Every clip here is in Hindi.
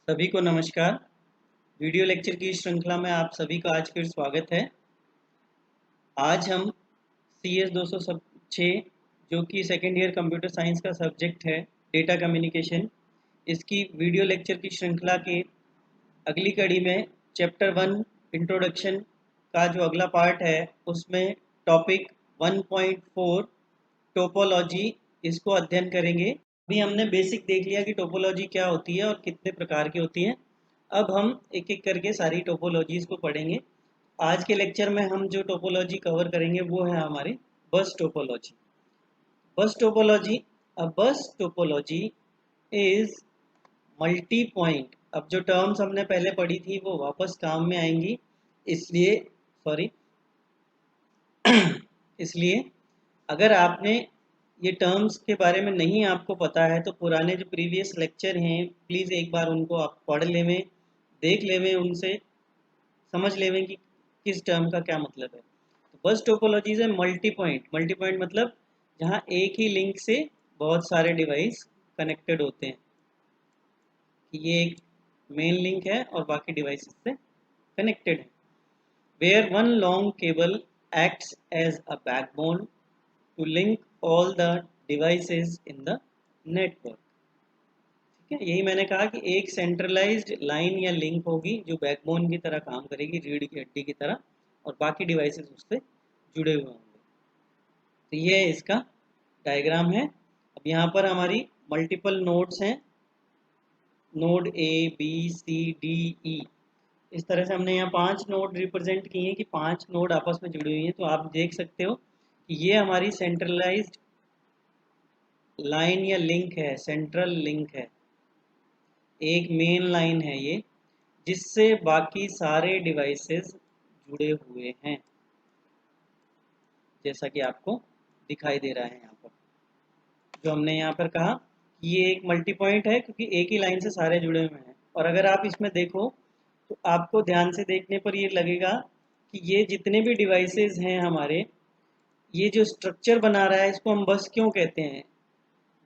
सभी को नमस्कार। वीडियो लेक्चर की श्रृंखला में आप सभी का आज फिर स्वागत है। आज हम CS 206 जो कि सेकेंड ईयर कंप्यूटर साइंस का सब्जेक्ट है, डेटा कम्युनिकेशन, इसकी वीडियो लेक्चर की श्रृंखला के अगली कड़ी में चैप्टर 1 इंट्रोडक्शन का जो अगला पार्ट है उसमें टॉपिक 1.4 टोपोलॉजी इसको अध्ययन करेंगे। अभी हमने बेसिक देख लिया कि टोपोलॉजी क्या होती है और कितने प्रकार की होती है। अब हम एक एक करके सारी टोपोलॉजीज को पढ़ेंगे। आज के लेक्चर में हम जो टोपोलॉजी कवर करेंगे वो है हमारी बस टोपोलॉजी। बस टोपोलॉजी, बस टोपोलॉजी इज मल्टी पॉइंट। अब जो टर्म्स हमने पहले पढ़ी थी वो वापस काम में आएंगी, इसलिए सॉरी इसलिए अगर आपने ये टर्म्स के बारे में नहीं आपको पता है तो पुराने जो प्रीवियस लेक्चर हैं प्लीज़ एक बार उनको आप पढ़ लेवें, देख लेवें, उनसे समझ लेवें कि किस टर्म का क्या मतलब है। तो बस टोपोलॉजीज है मल्टी पॉइंट। मल्टी पॉइंट मतलब जहाँ एक ही लिंक से बहुत सारे डिवाइस कनेक्टेड होते हैं कि ये एक मेन लिंक है और बाकी डिवाइसेस से कनेक्टेड है। Where one long cable acts as a backbone to link all the devices in the network। ठीक है, यही मैंने कहा कि एक सेंट्रलाइज्ड लाइन या लिंक होगी जो बैकबोन की तरह काम करेगी, रीढ़ की हड्डी की तरह, और बाकी डिवाइसेस उससे जुड़े हुए होंगे। तो ये इसका डायग्राम है। अब यहाँ पर हमारी मल्टीपल नोड्स हैं, node A B C D E। इस तरह से हमने यहाँ 5 नोड रिप्रेजेंट किए हैं कि 5 नोड आपस में जुड़ी हुई हैं। तो आप देख सकते हो कि ये हमारी सेंट्रलाइज्ड लाइन या लिंक है, सेंट्रल लिंक है, एक मेन लाइन है ये, जिससे बाकी सारे डिवाइसेस जुड़े हुए हैं, जैसा कि आपको दिखाई दे रहा है यहाँ पर। जो हमने यहाँ पर कहा कि ये एक मल्टी पॉइंट है क्योंकि एक ही लाइन से सारे जुड़े हुए हैं। और अगर आप इसमें देखो तो आपको ध्यान से देखने पर ये लगेगा कि ये जितने भी डिवाइसेस हैं हमारे, ये जो स्ट्रक्चर बना रहा है इसको हम बस क्यों कहते हैं।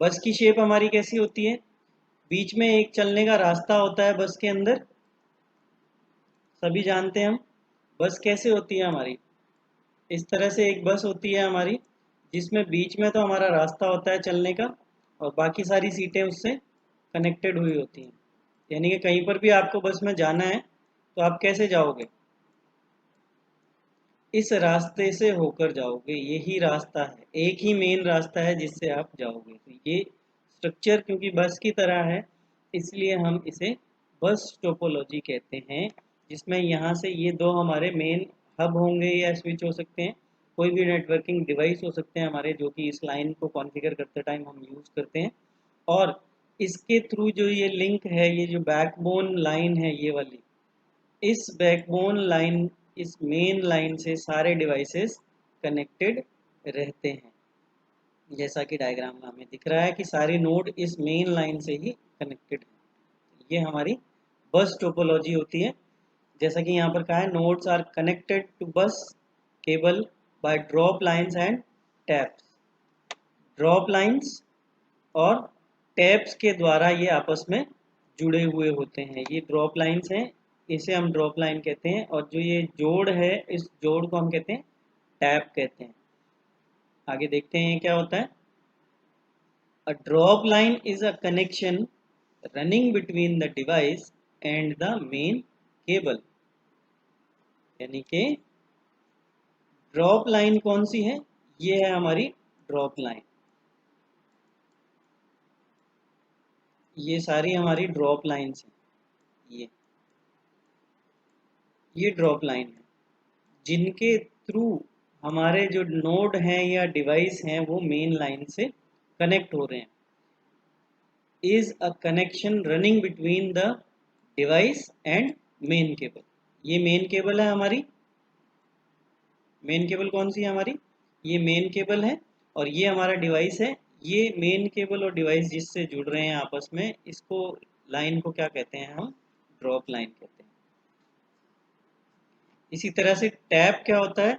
बस की शेप हमारी कैसी होती है, बीच में एक चलने का रास्ता होता है बस के अंदर, सभी जानते हैं हम बस कैसे होती है हमारी। इस तरह से एक बस होती है हमारी जिसमें बीच में तो हमारा रास्ता होता है चलने का और बाकी सारी सीटें उससे कनेक्टेड हुई होती हैं। यानी कि कहीं पर भी आपको बस में जाना है तो आप कैसे जाओगे, इस रास्ते से होकर जाओगे। यही रास्ता है, एक ही मेन रास्ता है जिससे आप जाओगे। तो ये स्ट्रक्चर क्योंकि बस की तरह है इसलिए हम इसे बस टोपोलॉजी कहते हैं, जिसमें यहाँ से ये दो हमारे मेन हब होंगे या स्विच हो सकते हैं, कोई भी नेटवर्किंग डिवाइस हो सकते हैं हमारे, जो कि इस लाइन को कॉन्फ़िगर करते टाइम हम यूज़ करते हैं। और इसके थ्रू जो ये लिंक है, ये जो बैकबोन लाइन है ये वाली, इस बैकबोन लाइन, इस मेन लाइन से सारे डिवाइसेस कनेक्टेड रहते हैं। जैसा कि डायग्राम में हमें दिख रहा है कि सारे नोड इस मेन लाइन से ही कनेक्टेड हैं। ये हमारी बस टोपोलॉजी होती है। जैसा कि यहाँ पर कहा है, नोड्स आर कनेक्टेड टू बस cable by drop lines and taps. Drop lines और टैप्स के द्वारा ये आपस में जुड़े हुए होते हैं। ये ड्रॉप लाइंस हैं, इसे हम ड्रॉप लाइन कहते हैं, और जो ये जोड़ है इस जोड़ को हम कहते हैं टैप कहते हैं। आगे देखते हैं क्या होता है। A drop line is a connection running between the device and the main cable. यानी कि ड्रॉप लाइन कौन सी है, ये है हमारी ड्रॉप लाइन। ये सारी हमारी ड्रॉप लाइन्स हैं। ये ड्रॉप लाइन है जिनके थ्रू हमारे जो नोड हैं या डिवाइस हैं वो मेन लाइन से कनेक्ट हो रहे हैं। Is a connection running between the device and main cable. ये मेन केबल है हमारी। मेन केबल कौन सी है हमारी, ये मेन केबल है। और ये हमारा डिवाइस है। ये मेन केबल और डिवाइस जिससे जुड़ रहे हैं आपस में, इसको लाइन को क्या कहते हैं हम, ड्रॉप लाइन कहते हैं। इसी तरह से टैप क्या होता है,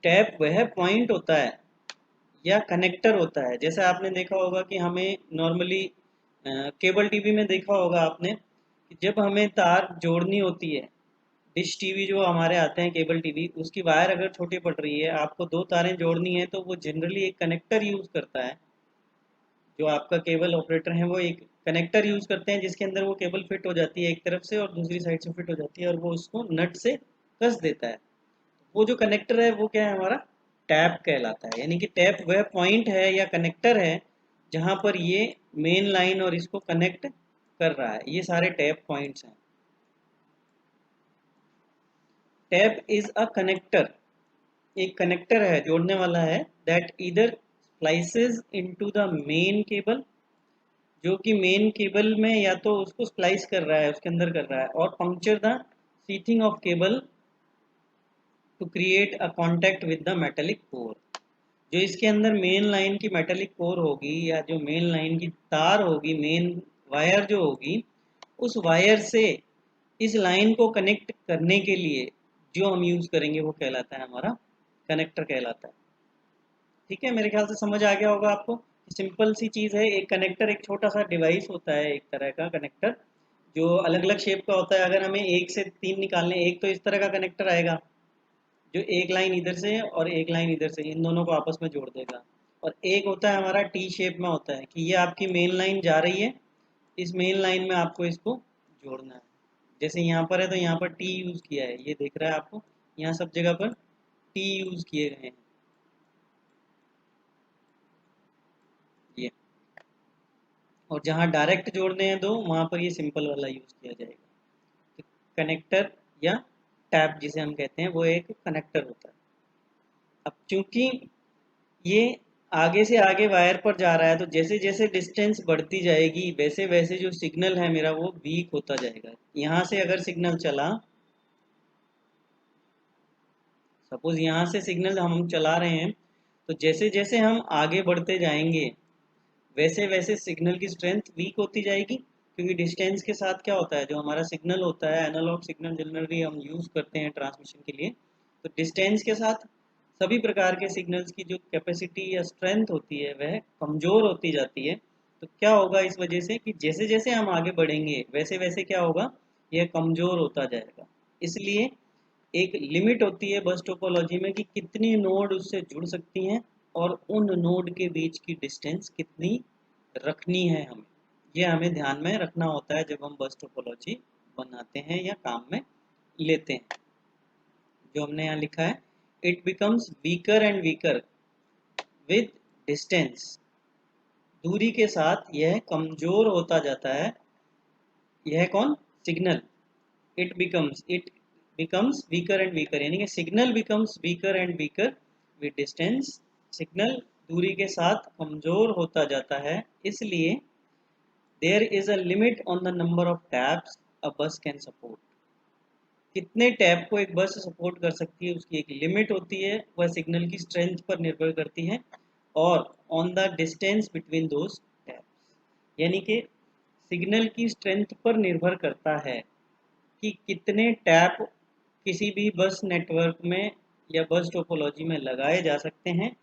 टैप वह पॉइंट होता है या कनेक्टर होता है। जैसे आपने देखा होगा कि हमें नॉर्मली केबल टीवी में देखा होगा आपने कि जब हमें तार जोड़नी होती है, डिश टीवी जो हमारे आते हैं केबल टीवी, उसकी वायर अगर छोटी पड़ रही है, आपको दो तारें जोड़नी है, तो वो जनरली एक कनेक्टर यूज़ करता है। जो आपका केबल ऑपरेटर है वो एक कनेक्टर यूज़ करते हैं, जिसके अंदर वो केबल फिट हो जाती है एक तरफ से और दूसरी साइड से फिट हो जाती है, और वो उसको नट से कस देता है। वो जो कनेक्टर है वो क्या है, हमारा टैप कहलाता है। यानी कि टैप वह पॉइंट है या कनेक्टर है जहाँ पर ये मेन लाइन और इसको कनेक्ट कर रहा है। ये सारे टैप पॉइंट्स हैं। टैप इज अ कनेक्टर, एक कनेक्टर है, जोड़ने वाला है, that either splices into the main cable, जो कि मेन केबल में या तो उसको स्प्लाइस कर रहा है, उसके अंदर कर रहा है, और puncture the sheathing of cable to create a contact with the metallic core. जो इसके अंदर मेन लाइन की मेटेलिक कोर होगी या जो मेन लाइन की तार होगी, मेन वायर जो होगी, उस वायर से इस लाइन को कनेक्ट करने के लिए जो हम यूज़ करेंगे वो कहलाता है हमारा कनेक्टर कहलाता है। ठीक है, मेरे ख्याल से समझ आ गया होगा आपको। सिंपल सी चीज़ है, एक कनेक्टर एक छोटा सा डिवाइस होता है, एक तरह का कनेक्टर जो अलग अलग शेप का होता है। अगर हमें एक से तीन निकालने, एक तो इस तरह का कनेक्टर आएगा जो एक लाइन इधर से और एक लाइन इधर से, इन दोनों को आपस में जोड़ देगा। और एक होता है हमारा टी शेप में होता है कि ये आपकी मेन लाइन जा रही है, इस मेन लाइन में आपको इसको जोड़ना है। जैसे यहाँ पर है तो यहाँ पर टी यूज़ किया है, ये दिख रहा है आपको, यहाँ सब जगह पर टी यूज़ किए गए हैं ये। और जहाँ डायरेक्ट जोड़ने हैं दो, वहाँ पर ये सिंपल वाला यूज़ किया जाएगा। तो कनेक्टर या टैप जिसे हम कहते हैं वो एक कनेक्टर होता है। अब चूंकि ये आगे से आगे वायर पर जा रहा है, तो जैसे जैसे डिस्टेंस बढ़ती जाएगी वैसे वैसे जो सिग्नल है मेरा वो वीक होता जाएगा। यहाँ से अगर सिग्नल चला, सपोज यहाँ से सिग्नल हम चला रहे हैं, तो जैसे जैसे हम आगे बढ़ते जाएंगे वैसे वैसे सिग्नल की स्ट्रेंथ वीक होती जाएगी, क्योंकि डिस्टेंस के साथ क्या होता है, जो हमारा सिग्नल होता है, एनालॉग सिग्नल जनरली हम यूज़ करते हैं ट्रांसमिशन के लिए, तो डिस्टेंस के साथ सभी प्रकार के सिग्नल्स की जो कैपेसिटी या स्ट्रेंथ होती है वह कमज़ोर होती जाती है। तो क्या होगा इस वजह से कि जैसे जैसे हम आगे बढ़ेंगे वैसे वैसे क्या होगा, यह कमज़ोर होता जाएगा। इसलिए एक लिमिट होती है बस टोपोलॉजी में कि कितनी नोड उससे जुड़ सकती हैं और उन नोड के बीच की डिस्टेंस कितनी रखनी है हमें। ये हमें ध्यान में रखना होता है जब हम बस टोपोलॉजी बनाते हैं या काम में लेते हैं। जो हमने यहाँ लिखा है, it becomes weaker and weaker with distance, दूरी के साथ यह कमजोर होता जाता है। यह कौन, signal, it becomes weaker and weaker, यानी कि signal becomes weaker and weaker with distance, signal दूरी के साथ कमजोर होता जाता है। इसलिए there is a limit on the number of taps a bus can support, कितने टैप को एक बस सपोर्ट कर सकती है उसकी एक लिमिट होती है, वह सिग्नल की स्ट्रेंथ पर निर्भर करती है और on the distance between those taps, यानी कि सिग्नल की स्ट्रेंथ पर निर्भर करता है कि कितने टैप किसी भी बस नेटवर्क में या बस टोपोलॉजी में लगाए जा सकते हैं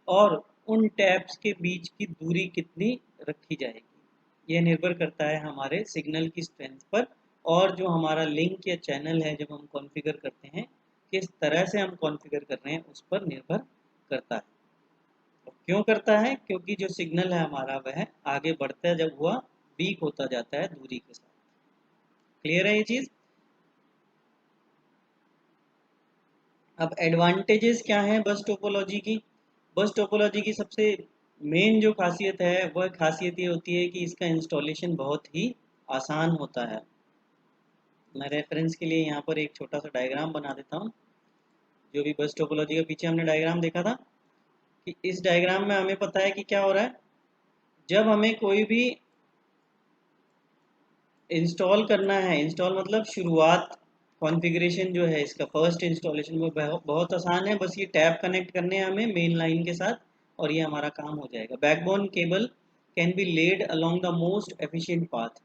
और उन टैप्स के बीच की दूरी कितनी रखी जाएगी। यह निर्भर करता है हमारे सिग्नल की स्ट्रेंथ पर, और जो हमारा लिंक या चैनल है जब हम कॉन्फ़िगर करते हैं, किस तरह से हम कॉन्फ़िगर कर रहे हैं उस पर निर्भर करता है। और क्यों करता है, क्योंकि जो सिग्नल है हमारा वह आगे बढ़ता जब हुआ वीक होता जाता है दूरी के साथ। क्लियर है ये चीज़। अब एडवांटेजेस क्या हैं बस टोपोलॉजी की। बस टोपोलॉजी की सबसे मेन जो खासियत है वह खासियत ये होती है कि इसका इंस्टॉलेशन बहुत ही आसान होता है। मैं रेफरेंस के लिए यहाँ पर एक छोटा सा डायग्राम बना देता हूँ। जो भी बस टोपोलॉजी के पीछे हमने डायग्राम देखा था, कि इस डायग्राम में हमें पता है कि क्या हो रहा है, जब हमें कोई भी इंस्टॉल करना है, इंस्टॉल मतलब शुरुआत, कॉन्फ़िगरेशन जो है इसका फर्स्ट इंस्टॉलेशन वो बहुत आसान है, बस ये टैब कनेक्ट करने हैं हमें मेन लाइन के साथ और ये हमारा काम हो जाएगा। Backbone cable can be laid along the most efficient path,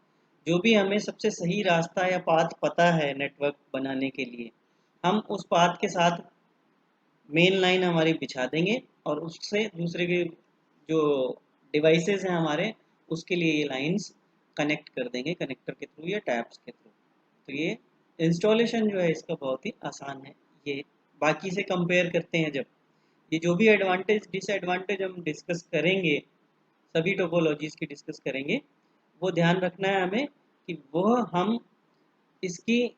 जो भी हमें सबसे सही रास्ता या पाथ पता है नेटवर्क बनाने के लिए, हम उस पाथ के साथ मेन लाइन हमारी बिछा देंगे और उससे दूसरे के जो डिवाइसेस हैं हमारे उसके लिए ये लाइंस कनेक्ट कर देंगे कनेक्टर के थ्रू या टैब्स के थ्रू। तो ये इंस्टॉलेशन जो है इसका बहुत ही आसान है। ये बाकी से कंपेयर करते हैं जब, ये जो भी एडवांटेज डिसएडवांटेज हम डिस्कस करेंगे, सभी टोपोलॉजीज की डिस्कस करेंगे, वो ध्यान रखना है हमें कि वह हम इसकी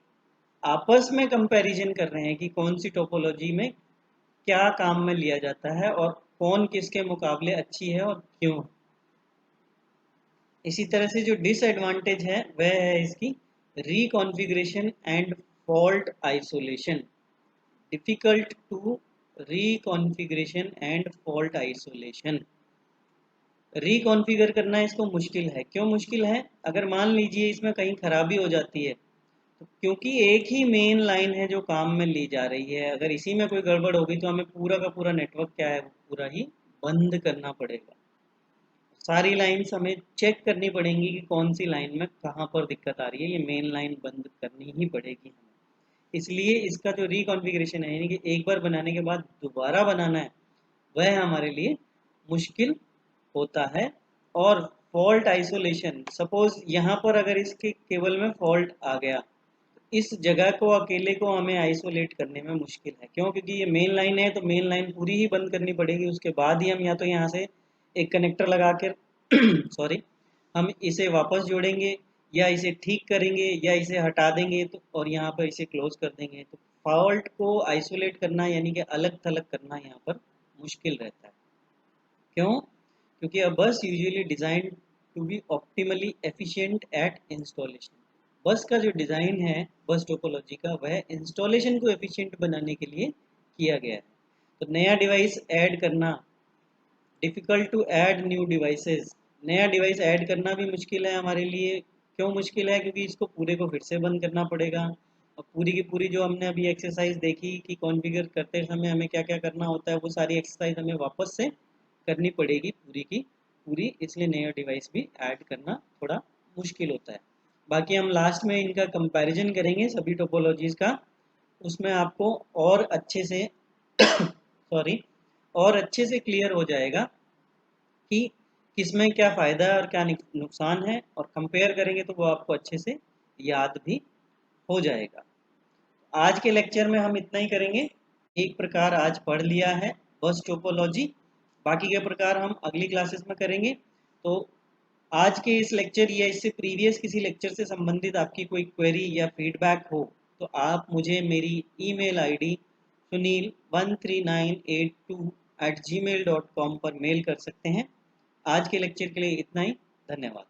आपस में कंपैरिजन कर रहे हैं कि कौन सी टोपोलॉजी में क्या काम में लिया जाता है और कौन किसके मुकाबले अच्छी है और क्यों। इसी तरह से जो डिसएडवांटेज है वह है इसकी reconfiguration and fault isolation. Difficult to reconfiguration and fault isolation. Reconfigure करना इसको मुश्किल है। क्यों मुश्किल है? अगर मान लीजिए इसमें कहीं खराबी हो जाती है, तो क्योंकि एक ही मेन लाइन है जो काम में ली जा रही है, अगर इसी में कोई गड़बड़ होगी तो हमें पूरा का पूरा नेटवर्क क्या है वो पूरा ही बंद करना पड़ेगा। सारी लाइन्स हमें चेक करनी पड़ेंगी कि कौन सी लाइन में कहाँ पर दिक्कत आ रही है, ये मेन लाइन बंद करनी ही पड़ेगी हमें। इसलिए इसका जो रिकॉन्फ़िगरेशन है, यानी कि एक बार बनाने के बाद दोबारा बनाना है, वह हमारे लिए मुश्किल होता है। और फॉल्ट आइसोलेशन, सपोज यहाँ पर अगर इसके केबल में फॉल्ट आ गया, इस जगह को अकेले को हमें आइसोलेट करने में मुश्किल है। क्यों? क्योंकि ये मेन लाइन है, तो मेन लाइन पूरी ही बंद करनी पड़ेगी, उसके बाद ही हम या तो यहाँ से एक कनेक्टर लगा कर सॉरी, हम इसे वापस जोड़ेंगे या इसे ठीक करेंगे या इसे हटा देंगे, तो और यहाँ पर इसे क्लोज कर देंगे। तो फॉल्ट को आइसोलेट करना यानी कि अलग थलग करना यहाँ पर मुश्किल रहता है। क्यों? क्योंकि a bus usually designed to be optimally efficient at installation। बस का जो डिज़ाइन है बस टोपोलॉजी का, वह इंस्टॉलेशन को एफिशिएंट बनाने के लिए किया गया है। तो नया डिवाइस ऐड करना, difficult to add new devices, नया डिवाइस ऐड करना भी मुश्किल है हमारे लिए। क्यों मुश्किल है? क्योंकि इसको पूरे को फिर से बंद करना पड़ेगा, और पूरी की पूरी जो हमने अभी एक्सरसाइज देखी कि कॉन्फ़िगर करते समय हमें क्या क्या करना होता है, वो सारी एक्सरसाइज हमें वापस से करनी पड़ेगी पूरी की पूरी। इसलिए नया डिवाइस भी ऐड करना थोड़ा मुश्किल होता है। बाकी हम लास्ट में इनका कंपैरिजन करेंगे सभी टोपोलॉजीज़ का, उसमें आपको और अच्छे से सॉरी, और अच्छे से क्लियर हो जाएगा कि किसमें क्या फ़ायदा है और क्या नुकसान है, और कंपेयर करेंगे तो वो आपको अच्छे से याद भी हो जाएगा। आज के लेक्चर में हम इतना ही करेंगे। एक प्रकार आज पढ़ लिया है बस टोपोलॉजी, बाकी के प्रकार हम अगली क्लासेस में करेंगे। तो आज के इस लेक्चर या इससे प्रीवियस किसी लेक्चर से संबंधित आपकी कोई क्वेरी या फीडबैक हो, तो आप मुझे मेरी ईमेल आईडी sunil13982@gmail.com पर मेल कर सकते हैं। आज के लेक्चर के लिए इतना ही। धन्यवाद।